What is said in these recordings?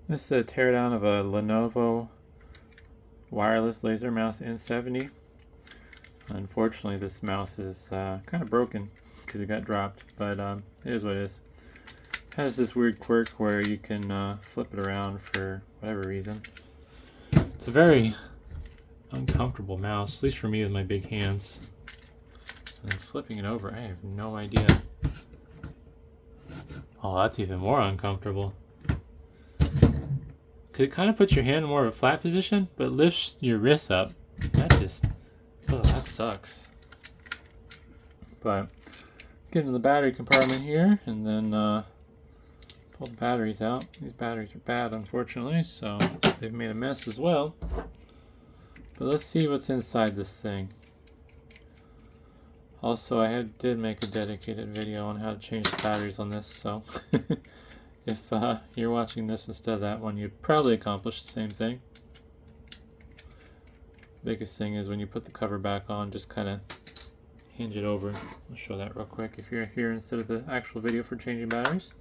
This is a teardown of a Lenovo wireless laser mouse N70. Unfortunately, this mouse is kind of broken because it got dropped, but it is what it is. It has this weird quirk where you can flip it around for whatever reason. It's a very uncomfortable mouse, at least for me with my big hands. And then flipping it over, I have no idea. Oh, that's even more uncomfortable. It kind of puts your hand in more of a flat position, but lifts your wrist up. That just, oh, that sucks. But get into the battery compartment here, and then pull the batteries out. These batteries are bad, unfortunately, so they've made a mess as well. But let's see what's inside this thing. Also, I did make a dedicated video on how to change the batteries on this, so if you're watching this instead of that one, you'd probably accomplish the same thing. Biggest thing is when you put the cover back on, just kind of hinge it over. I'll show that real quick if you're here instead of the actual video for changing batteries.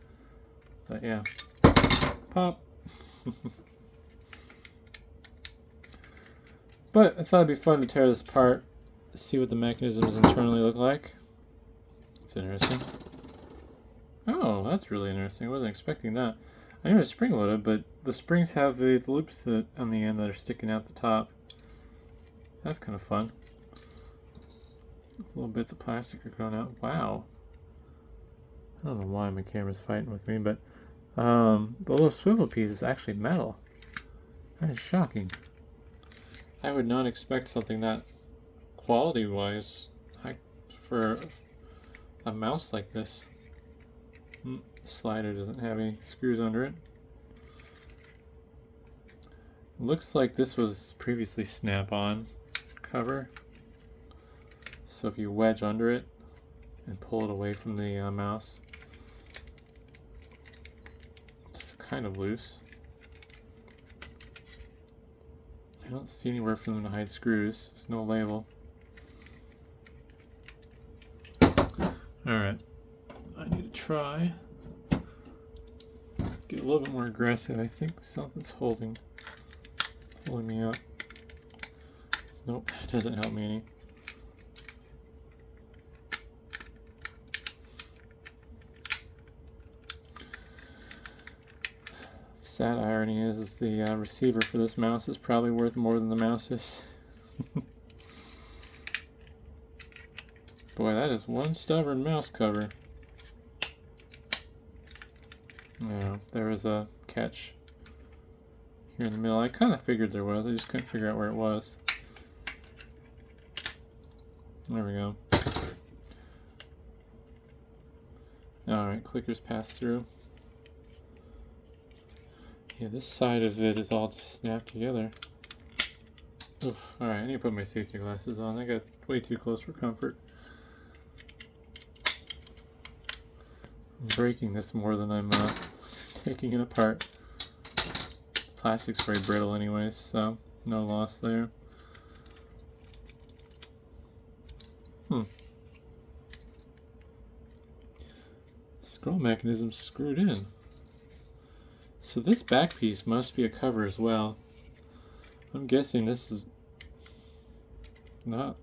But yeah, pop. But I thought it'd be fun to tear this apart, see what the mechanisms internally look like. It's interesting. Oh, that's really interesting. I wasn't expecting that. I knew it was spring loaded, but the springs have the loops on the end that are sticking out the top. That's kind of fun. Those little bits of plastic are going out. Wow. I don't know why my camera's fighting with me, but the little swivel piece is actually metal. That is shocking. I would not expect something that quality-wise for a mouse like this. Slider doesn't have any screws under it. Looks like this was previously snap-on cover. So if you wedge under it and pull it away from the mouse, it's kind of loose. I don't see anywhere for them to hide screws. There's no label. Alright. I need to try. Get a little bit more aggressive. I think something's holding me up. Nope, it doesn't help me any. Sad irony is the receiver for this mouse is probably worth more than the mouse is. Boy, that is one stubborn mouse cover. Yeah, there was a catch here in the middle. I kind of figured there was. I just couldn't figure out where it was. There we go. Alright, clickers pass through. Yeah, this side of it is all just snapped together. Oof. Alright, I need to put my safety glasses on. I got way too close for comfort. I'm breaking this more than I'm taking it apart. Plastic's very brittle anyways, so no loss there. Scroll mechanism's screwed in. So this back piece must be a cover as well. I'm guessing this is not.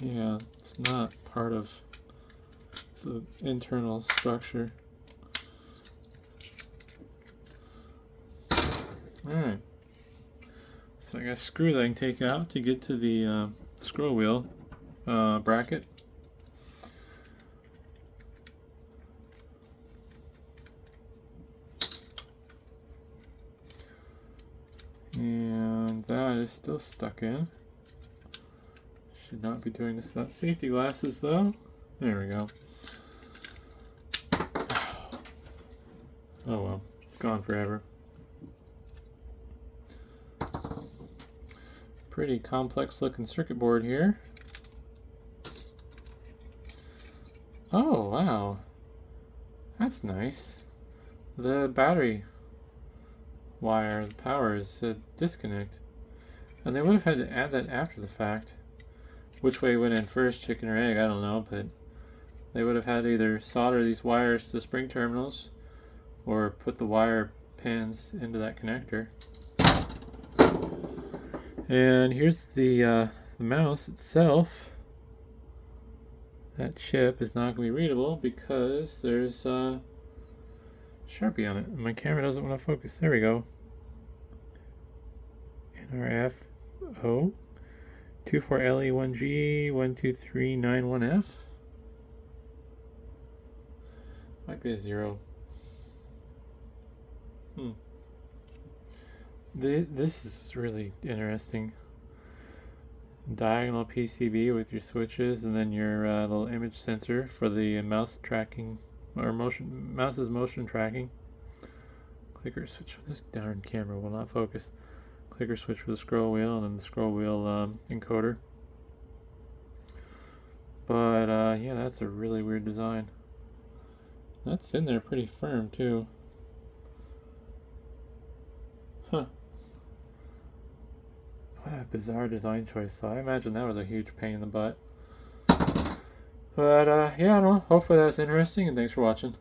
Yeah, it's not part of the internal structure. Alright. So I got a screw that I can take out to get to the scroll wheel bracket. And that is still stuck in. Should not be doing this without safety glasses though. There we go. Oh well, it's gone forever. Pretty complex looking circuit board here. Oh wow, that's nice. The battery wire, the power is a disconnect. And they would have had to add that after the fact. Which way went in first, chicken or egg, I don't know, but They would have had to either solder these wires to the spring terminals or put the wire pins into that connector. And here's the mouse itself. That chip is not going to be readable because there's Sharpie on it. My camera doesn't want to focus. There we go. NRFO 24LE1G 12391F. Might be a 0. This is really interesting. Diagonal PCB with your switches, and then your little image sensor for the mouse tracking or mouse's motion tracking. Clicker switch. This darn camera will not focus. Clicker switch for the scroll wheel, and then the scroll wheel encoder. But yeah, that's a really weird design. That's in there pretty firm too. Huh. What a bizarre design choice. So I imagine that was a huge pain in the butt. But yeah, I don't know. Hopefully that was interesting, and thanks for watching.